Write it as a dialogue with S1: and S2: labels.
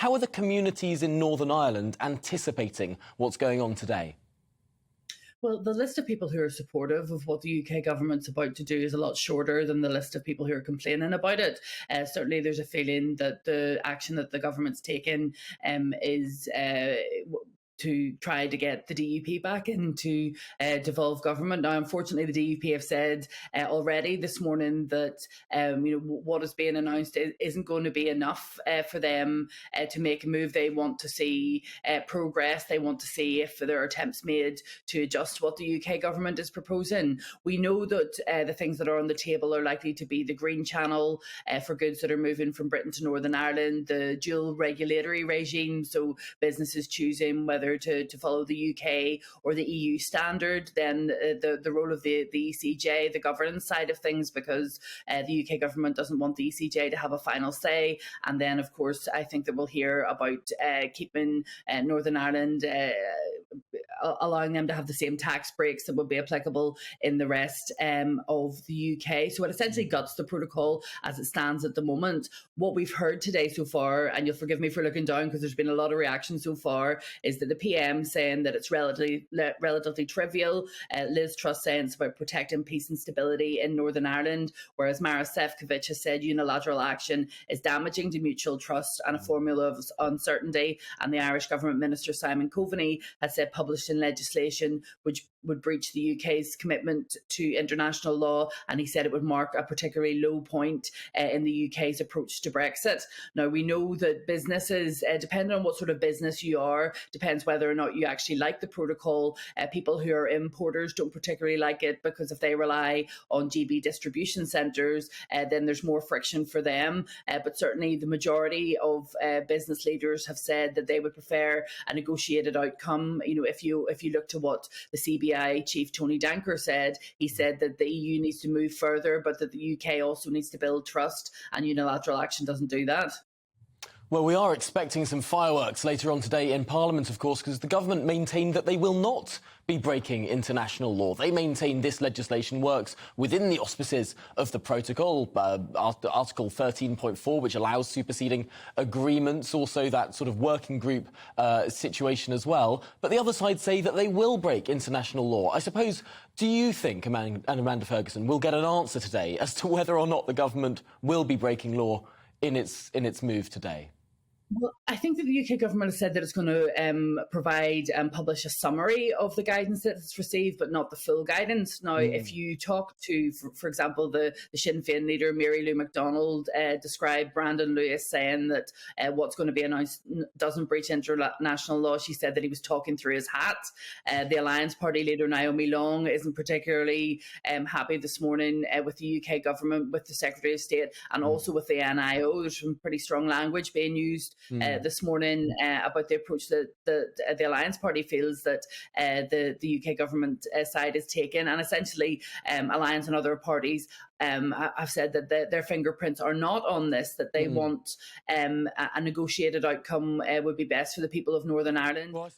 S1: How are the communities in Northern Ireland anticipating what's going on today?
S2: Well, the list of people who are supportive of what the UK government's about to do is a lot shorter than the list of people who are complaining about it. Certainly, there's a feeling that the action that the government's taken is to try to get the DUP back into devolved government. Now, unfortunately, the DUP have said already this morning that what is being announced isn't going to be enough for them to make a move. They want to see progress. They want to see if there are attempts made to adjust what the UK government is proposing. We know that the things that are on the table are likely to be the Green Channel for goods that are moving from Britain to Northern Ireland, the dual regulatory regime, so businesses choosing whether to follow the UK or the EU standard, then the role of the ECJ, the governance side of things, because the UK government doesn't want the ECJ to have a final say. And then, of course, I think that we'll hear about keeping Northern Ireland, allowing them to have the same tax breaks that would be applicable in the rest of the UK. So it essentially guts the protocol as it stands at the moment. What we've heard today so far, and you'll forgive me for looking down because there's been a lot of reaction so far, is that the PM saying that it's relatively trivial, Liz Truss saying it's about protecting peace and stability in Northern Ireland, whereas Maros Sefcovic has said unilateral action is damaging to mutual trust and a formula of uncertainty. And the Irish Government Minister Simon Coveney has said publishing legislation which would breach the UK's commitment to international law, and he said it would mark a particularly low point in the UK's approach to Brexit. Now, we know that businesses, depending on what sort of business you are, depends whether or not you actually like the protocol. People who are importers don't particularly like it because if they rely on GB distribution centres, then there's more friction for them. But certainly the majority of business leaders have said that they would prefer a negotiated outcome. You know, if you look to what the CBI chief Tony Danker said, he said that the EU needs to move further, but that the UK also needs to build trust, and unilateral action doesn't do that.
S1: Well, we are expecting some fireworks later on today in Parliament, of course, because the government maintained that they will not be breaking international law. They maintain this legislation works within the auspices of the protocol, Article 13.4, which allows superseding agreements, also that sort of working group situation as well. But the other side say that they will break international law. I suppose, do you think, Amanda Ferguson, we'll get an answer today as to whether or not the government will be breaking law in its move today?
S2: Well, I think that the UK government has said that it's going to provide and publish a summary of the guidance that it's received, but not the full guidance. Now, if you talk to, for example, the Sinn Féin leader, Mary Lou McDonald, described Brandon Lewis saying that what's going to be announced doesn't breach international law. She said that he was talking through his hat. The Alliance Party leader, Naomi Long, isn't particularly happy this morning with the UK government, with the Secretary of State, and also with the NIO. There's some pretty strong language being used this morning about the approach that the Alliance Party feels that the UK government side is taking. And essentially, Alliance and other parties have said that their fingerprints are not on this, that they want a negotiated outcome would be best for the people of Northern Ireland.
S1: Well,